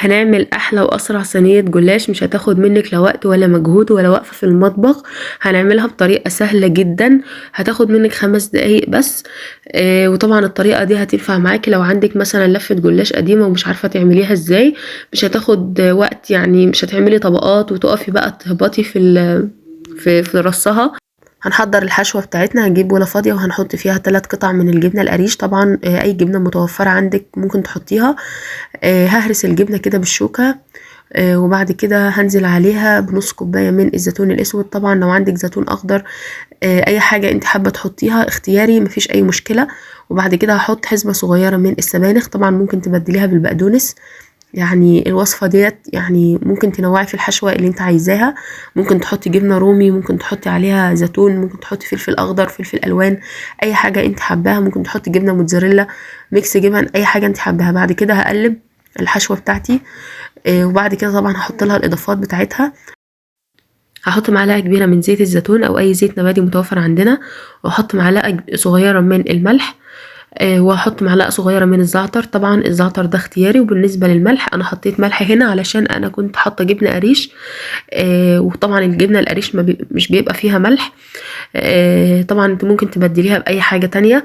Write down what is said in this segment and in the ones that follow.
هنعمل احلى واسرع صينيه جلاش، مش هتاخد منك لا وقت ولا مجهود ولا وقفه في المطبخ. هنعملها بطريقه سهله جدا، هتاخد منك 5 دقايق بس. وطبعا الطريقه دي هتنفع معاكي لو عندك مثلا لفه جلاش قديمه ومش عارفه تعمليها ازاي. مش هتاخد وقت، يعني مش هتعملي طبقات وتقفي بقى تهبطي في رصها. هنحضر الحشوة بتاعتنا. هنجيب بولة فاضية وهنحط فيها 3 قطع من الجبنة القريش. طبعا اي جبنة متوفرة عندك ممكن تحطيها. ههرس الجبنة كده بالشوكة. وبعد كده هنزل عليها بنص كوباية من الزيتون الاسود. طبعا لو عندك زيتون اخضر، اي حاجة انت حابة تحطيها اختياري، مفيش اي مشكلة. وبعد كده هحط حزمة صغيرة من السبانخ، طبعا ممكن تبدليها بالبقدونس. يعني الوصفة ديت يعني ممكن تنوعي في الحشوة اللي انت عايزاها. ممكن تحطي جبنة رومي، ممكن تحطي عليها زيتون، ممكن تحطي فلفل اخضر، فلفل الوان، اي حاجة انت حباها. ممكن تحطي جبنة موتزاريلا، ميكس جبن، اي حاجة انت حباها. بعد كده هقلب الحشوة بتاعتي. وبعد كده طبعا هحط لها الاضافات بتاعتها. هحط معلقة كبيرة من زيت الزيتون او اي زيت نباتي متوفر عندنا، واحط معلقة صغيرة من الملح. وهحط معلقة صغيرة من الزعتر. طبعا الزعتر ده اختياري. وبالنسبة للملح انا حطيت ملح هنا علشان انا كنت حاطة جبنة قريش. وطبعا الجبنة القريش مش بيبقى فيها ملح. طبعا انت ممكن تبدليها باي حاجة تانية.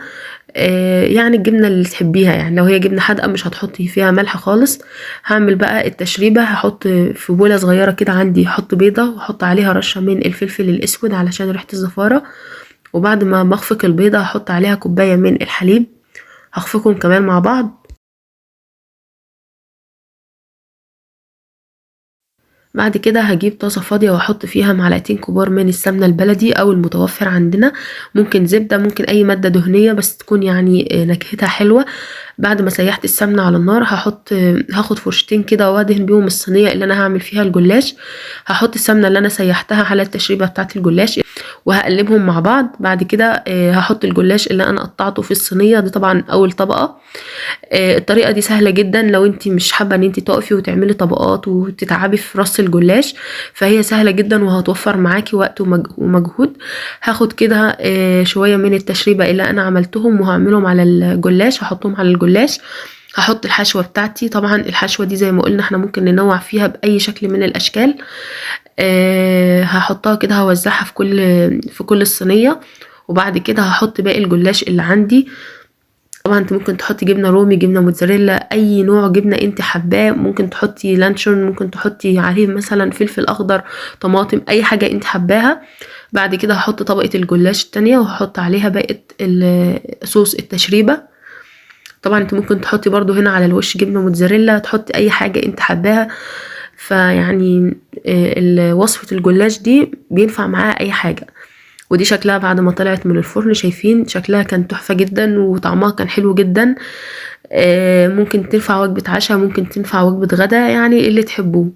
يعني الجبنة اللي تحبيها، يعني لو هي جبنة حادقة مش هتحطي فيها ملح خالص. هعمل بقى التشريبة. هحط في بولة صغيرة كده عندي، هحط بيضة واحط عليها رشة من الفلفل الاسود علشان ريحة الزفارة. وبعد ما اخفق البيضة هحط عليها كوباية من الحليب، هخفقهم كمان مع بعض. بعد كده هجيب طاسة فاضية واحط فيها معلقتين كبار من السمنة البلدي او المتوفر عندنا. ممكن زبدة، ممكن اي مادة دهنية بس تكون يعني نكهتها حلوة. بعد ما سيحت السمنة على النار هاخد فرشتين كده وادهن بيهم الصينية اللي انا هعمل فيها الجلاش. هحط السمنة اللي انا سيحتها على التشريبة بتاعة الجلاش وهقلبهم مع بعض. بعد كده هحط الجلاش اللي انا قطعته في الصينية دي، طبعا اول طبقة. الطريقة دي سهلة جدا لو انت مش حابة ان انت تقفي وتعملي طبقات وتتعبي في رص الجلاش، فهي سهلة جدا وهتوفر معاكي وقت ومجهود. هاخد كده شوية من التشريبة اللي انا عملتهم وهعملهم على الجلاش، هحطهم على الجلاش. هحط الحشوة بتاعتي. طبعا الحشوة دي زي ما قلنا احنا ممكن ننوع فيها بأي شكل من الأشكال. هحطها كده، هوزعها في كل الصينية. وبعد كده هحط باقي الجلاش اللي عندي. طبعا انت ممكن تحطي جبنه رومي، جبنه موتزاريلا، اي نوع جبنه انت حباه. ممكن تحطي لانشون، ممكن تحطي عليه مثلا فلفل اخضر، طماطم، اي حاجه انت حباها. بعد كده هحط طبقه الجلاش التانية وهحط عليها باقي صوص التشريبه. طبعا انت ممكن تحطي برضو هنا على الوش جبنه موتزاريلا، تحطي اي حاجه انت حباها. فيعني وصفه الجلاش دي بينفع معاها اي حاجه. ودي شكلها بعد ما طلعت من الفرن، شايفين شكلها كان تحفة جدا وطعمها كان حلو جدا. ممكن تنفع وجبة عشاء، ممكن تنفع وجبة غدا، يعني اللي تحبوه.